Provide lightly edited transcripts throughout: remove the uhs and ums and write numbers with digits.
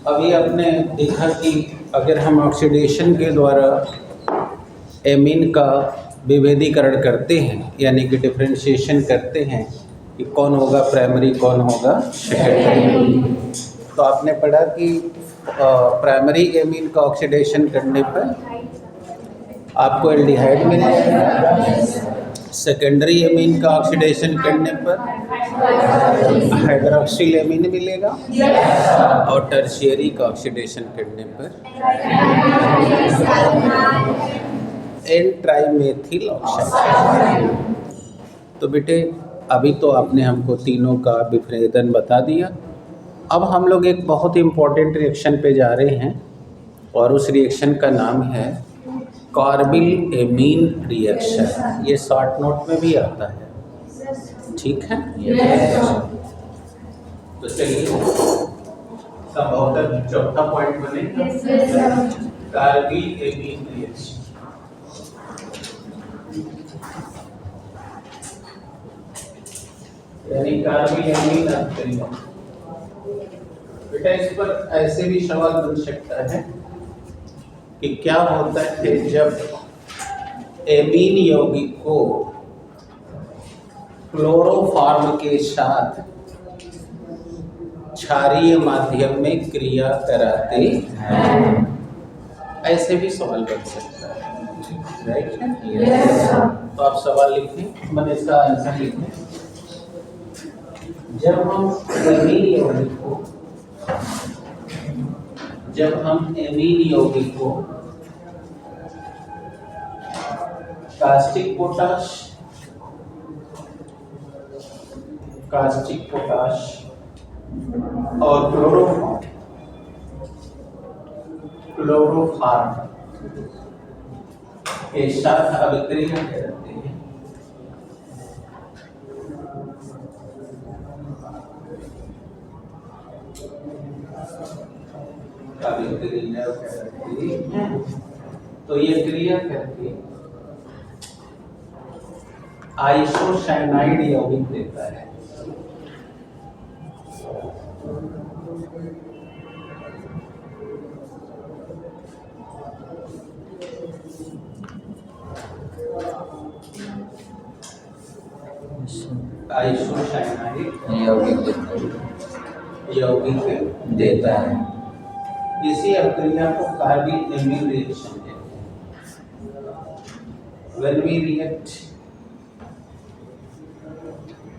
अभी आपने देखा कि अगर हम ऑक्सीडेशन के द्वारा एमीन का विभेदीकरण करते हैं, यानी कि डिफरेंशिएशन करते हैं कि कौन होगा प्राइमरी कौन होगा सेकेंडरी, तो आपने पढ़ा कि प्राइमरी एमीन का ऑक्सीडेशन करने पर आपको एल्डिहाइड मिलेगा, सेकेंडरी एमीन का ऑक्सीडेशन करने पर हाइड्रोक्सिल एमीन मिलेगा, और टर्शियरी का ऑक्सीडेशन करने पर एन ट्राइमेथिल ऑक्साइड। तो बेटे अभी तो आपने हमको तीनों का विभेदन बता दिया। अब हम लोग एक बहुत इम्पोर्टेंट रिएक्शन पे जा रहे हैं, और उस रिएक्शन का नाम है कार्बिल एमीन रिएक्शन। ये शॉर्ट नोट में भी आता है, ठीक है? तो चलिए संभवतः चौथा पॉइंट बनेगा कार्बिल एमीन रिएक्शन। यानी कार्बिल एमीन करेगा। बेटा इस पर ऐसे भी सवाल बन सकता है कि क्या होता है जब एमीन यौगिक को क्लोरोफॉर्म के साथ क्षारीय माध्यम में क्रिया कराते हैं। ऐसे भी सवाल बन सकता है, राइट है? तो आप सवाल लिखें, मैंने इसका आंसर लिखें। जब हम एमीन यौगिक को कास्टिक पोटाश और क्लोरोफॉर्म के साथ अभिक्रिया करते हैं, तो ये क्रिया करके आइसोसाइनाइड यौगिक देता है। आइसोसाइनाइड यौगिक देता है। इसी अभिक्रिया को कार्बिल एमीन रिएक्शन कहते हैं। When we react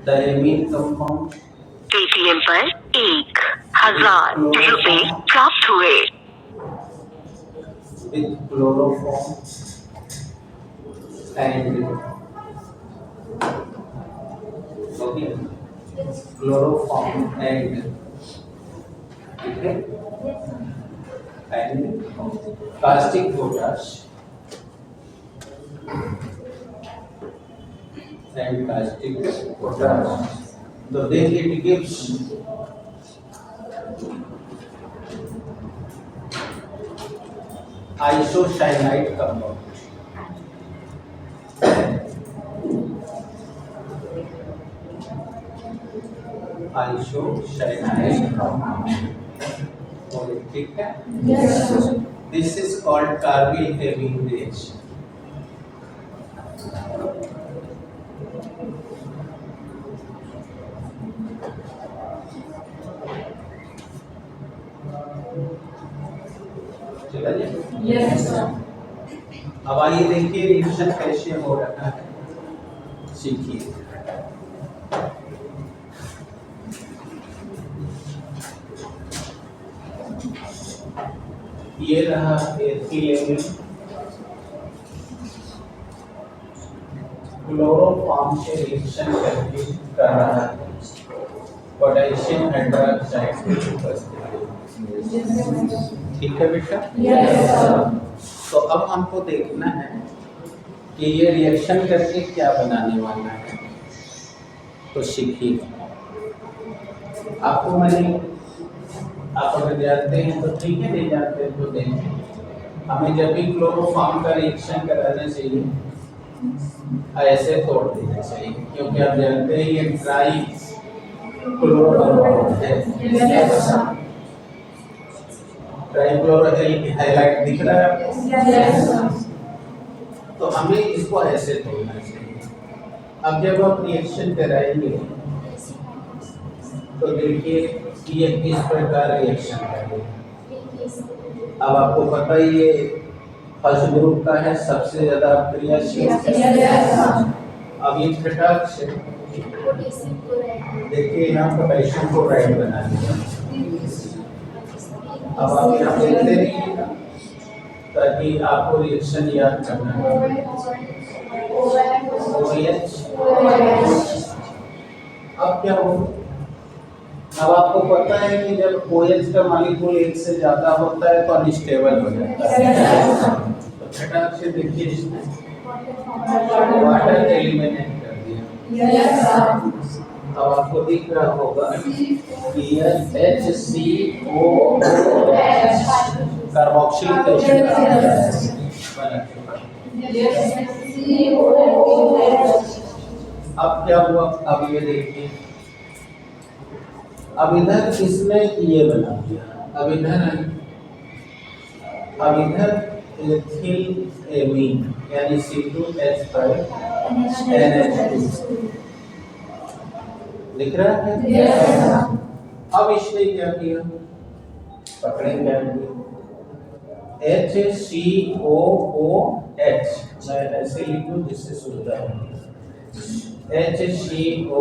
the amine compound, Paytm पर 1000 रुपए प्राप्त हुए। with chloroform and caustic potash so then it gives isocyanide compound. Isocyanide compound. ठीक है? Yes. This is called carbyl amine reaction. चला जाए? Yes. अब आइए देखिए रिएक्शन कैसे हो रहा है, सीखिए। ये रहा एथिलीन क्लोरोफॉर्म से रिएक्शन करके कर रहा है पोटेशियम हाइड्रोक्साइड की उपस्थिति। ठीक है बेटा? तो अब हमको देखना है कि ये रिएक्शन करके क्या बनाने वाला है, तो सीखिए। आपको मैंने आप अगर जानते हैं तो ठीक है, नहीं जानते हैं तो देखें। हमें जब भी क्लोरोफॉर्म का रिएक्शन कराना चाहिए ऐसे तोड़ देना चाहिए, क्योंकि आप जानते हैं ये ट्राई क्लोरोफॉर्म है। ट्राइक्लोरोइल हाईलाइट दिख रहा है आपको? तो हमें इसको ऐसे तोड़ना चाहिए। अब जब आप रिएक्शन कराएंगे तो देखिए ये किस प्रकार रिएक्शन करेगा। अब आपको पता ही है फर्स्ट ग्रुप का है सबसे ज्यादा क्रियाशील। अब ये खटाक से देखिए यहाँ पोटेशियम क्लोराइड बना दिया। अब आप यहाँ देखते रहिएगा ताकि आपको रिएक्शन याद करना है। OH। अब क्या हो, अब आपको पता है कि जब OH का मॉलिक्यूल एक से ज्यादा होता है तो अनस्टेबल हो जाता है। तो खटाक से देखिए इसमें वाटर एलिमिनेट कर दिया। अब आपको दिख रहा होगा कि यह HCOOH कार्बोक्सिलिक एसिड अब क्या हुआ, अब ये देखिए, अब इधर किसने ये बना दिया, अब इधर एथिल एमीन यानी C2H5 NH2 लिख रहा है। अब इसने क्या किया, पकड़ेंगे HCOOH, मैं ऐसे लिखूं जिससे सुविधा हो, HCOOH।